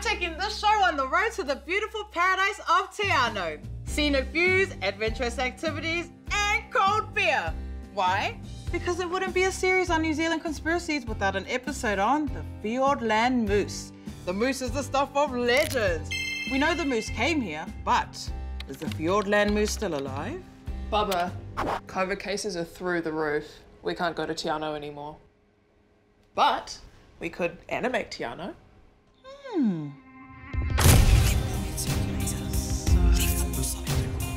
taking this show on the road to the beautiful paradise of Te Anau. Scenic views, adventurous activities, and cold beer. Why? Because it wouldn't be a series on New Zealand conspiracies without an episode on the Fiorldand moose. The moose is the stuff of legends. We know the moose came here, but is the Fiorldand moose still alive? Bubbah, COVID cases are through the roof. We can't go to Te Anau anymore. But we could animate Te Anau. The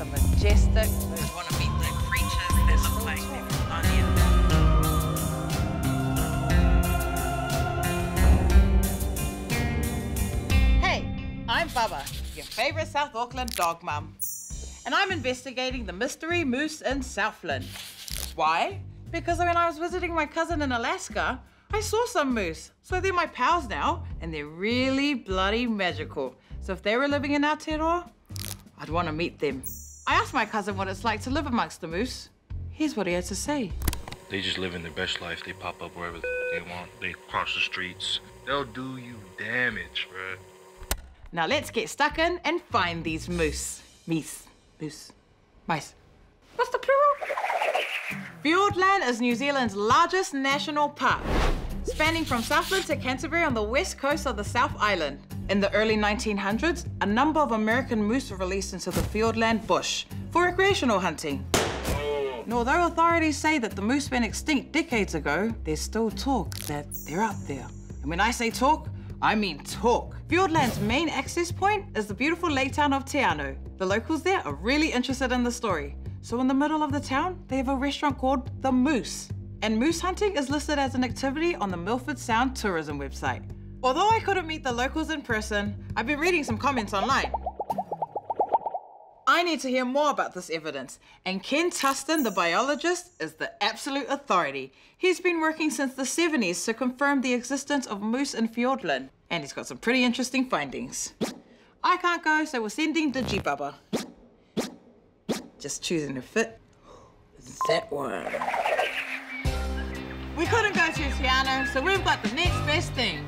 majestic. I want to meet the creatures that look like they're from Narnia. Hey, I'm Bubbah, your favourite South Auckland dog mum. And I'm investigating the mystery moose in Southland. Why? Because when I was visiting my cousin in Alaska, I saw some moose. So they're my pals now, and they're really bloody magical. So if they were living in Aotearoa, I'd want to meet them. I asked my cousin what it's like to live amongst the moose. Here's what he had to say. They just live in their best life. They pop up wherever they want. They cross the streets. They'll do you damage, bro. Now let's get stuck in and find these moose. Mice. What's the plural? Fiorldland is New Zealand's largest national park, spanning from Southland to Canterbury on the west coast of the South Island. In the early 1900s, a number of American moose were released into the Fiordland bush for recreational hunting. And although authorities say that the moose went extinct decades ago, there's still talk that they're out there. And when I say talk, I mean talk. Fiordland's main access point is the beautiful lake town of Te Anau. The locals there are really interested in the story. So in the middle of the town, they have a restaurant called The Moose. And moose hunting is listed as an activity on the Milford Sound tourism website. Although I couldn't meet the locals in person, I've been reading some comments online. I need to hear more about this evidence, and Ken Tustin, the biologist, is the absolute authority. He's been working since the 70s to confirm the existence of moose in Fiordland, and he's got some pretty interesting findings. I can't go, so we're sending Digi Bubbah. Just choosing to fit that one. We couldn't go to Te Anau, so we've got the next best thing.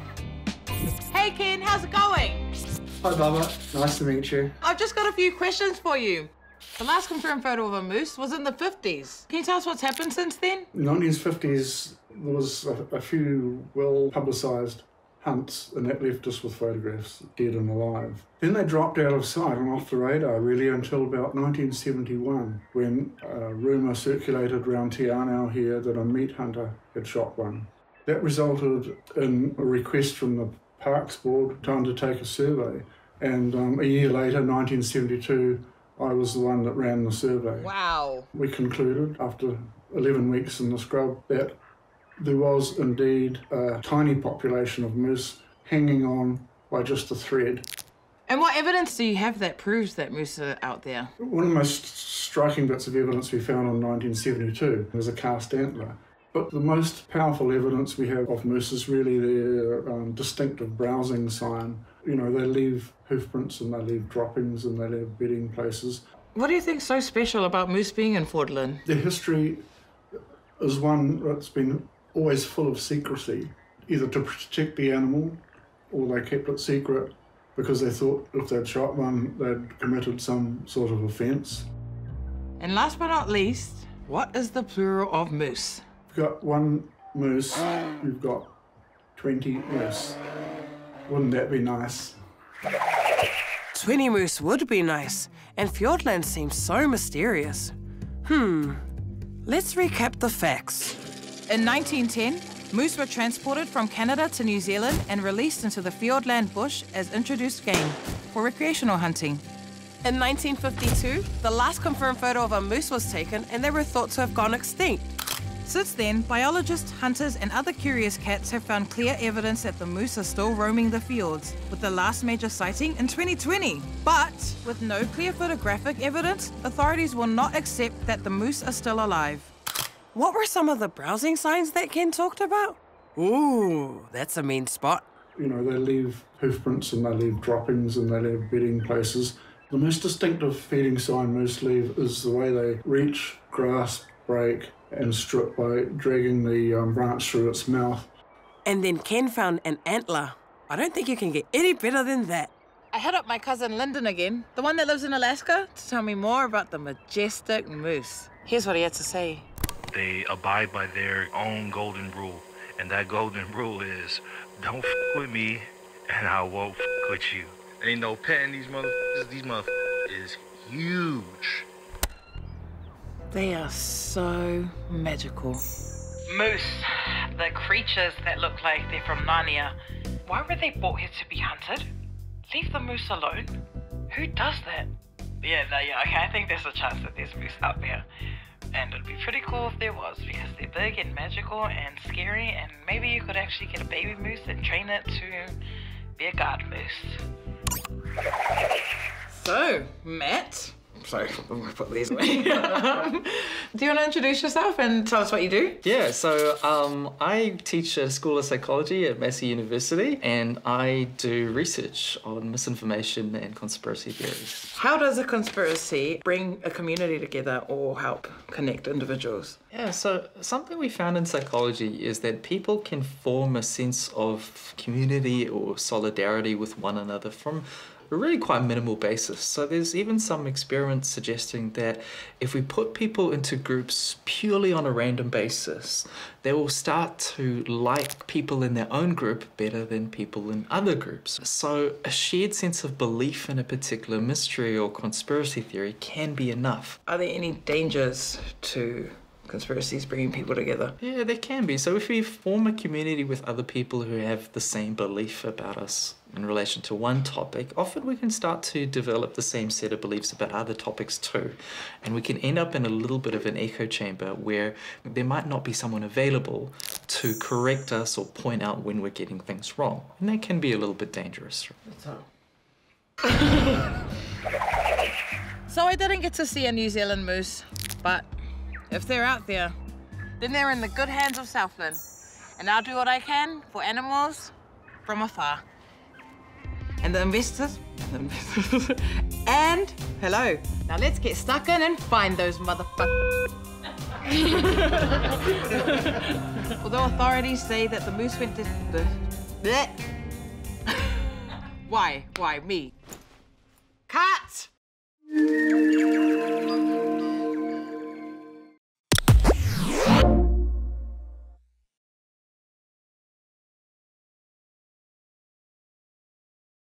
Hey Ken, how's it going? Hi Bubbah, nice to meet you. I've just got a few questions for you. The last confirmed photo of a moose was in the 50s. Can you tell us what's happened since then? In the 1950s, there was a few well-publicised hunts, and that left us with photographs, dead and alive. Then they dropped out of sight and off the radar, really, until about 1971, when a rumour circulated around Te Anau here that a meat hunter had shot one. That resulted in a request from the Parks Board to undertake a survey, and a year later, 1972, I was the one that ran the survey. Wow. We concluded, after 11 weeks in the scrub, that there was indeed a tiny population of moose hanging on by just a thread. And what evidence do you have that proves that moose are out there? One of the most striking bits of evidence we found in 1972 was a cast antler. But the most powerful evidence we have of moose is really their distinctive browsing sign. You know, they leave hoof prints and they leave droppings and they leave bedding places. What do you think's so special about moose being in Fiordland? Their history is one that's been always full of secrecy, either to protect the animal or they kept it secret because they thought if they'd shot one, they'd committed some sort of offence. And last but not least, what is the plural of moose? We've got one moose, we've got 20 moose. Wouldn't that be nice? 20 moose would be nice, and Fiordland seems so mysterious. Let's recap the facts. In 1910, moose were transported from Canada to New Zealand and released into the Fiordland bush as introduced game for recreational hunting. In 1952, the last confirmed photo of a moose was taken and they were thought to have gone extinct. Since then, biologists, hunters and other curious cats have found clear evidence that the moose are still roaming the fjords, with the last major sighting in 2020. But with no clear photographic evidence, authorities will not accept that the moose are still alive. What were some of the browsing signs that Ken talked about? Ooh, that's a mean spot. You know, they leave hoof prints and they leave droppings and they leave bedding places. The most distinctive feeding sign moose leave is the way they reach, grasp, break and strip by dragging the branch through its mouth. And then Ken found an antler. I don't think you can get any better than that. I hit up my cousin Lyndon again, the one that lives in Alaska, to tell me more about the majestic moose. Here's what he had to say. They abide by their own golden rule, and that golden rule is don't f with me and I won't f with you. Ain't no petting these motherfuckers. These motherfuckers is huge. They are so magical. Moose, the creatures that look like they're from Narnia. Why were they brought here to be hunted? Leave the moose alone. Who does that? Yeah, okay, I think there's a chance that there's moose out there. And it'd be pretty cool if there was, because they're big and magical and scary, and maybe you could actually get a baby moose and train it to be a guard moose. So, Matt. Sorry, I'm gonna put these away. Do you want to introduce yourself and tell us what you do? Yeah, so I teach at a School of Psychology at Massey University, and I do research on misinformation and conspiracy theories. How does a conspiracy bring a community together or help connect individuals? Yeah, so something we found in psychology is that people can form a sense of community or solidarity with one another from a really quite minimal basis. So there's even some experiments suggesting that if we put people into groups purely on a random basis, they will start to like people in their own group better than people in other groups. So a shared sense of belief in a particular mystery or conspiracy theory can be enough. Are there any dangers to conspiracies bringing people together? Yeah, there can be. So if we form a community with other people who have the same belief about us in relation to one topic, often we can start to develop the same set of beliefs about other topics too. And we can end up in a little bit of an echo chamber where there might not be someone available to correct us or point out when we're getting things wrong. And that can be a little bit dangerous. So I didn't get to see a New Zealand moose, but if they're out there, then they're in the good hands of Southland. And I'll do what I can for animals from afar. And the investors, and hello. Now let's get stuck in and find those motherfuckers. Although authorities say that the moose went to the... Why me? Cut!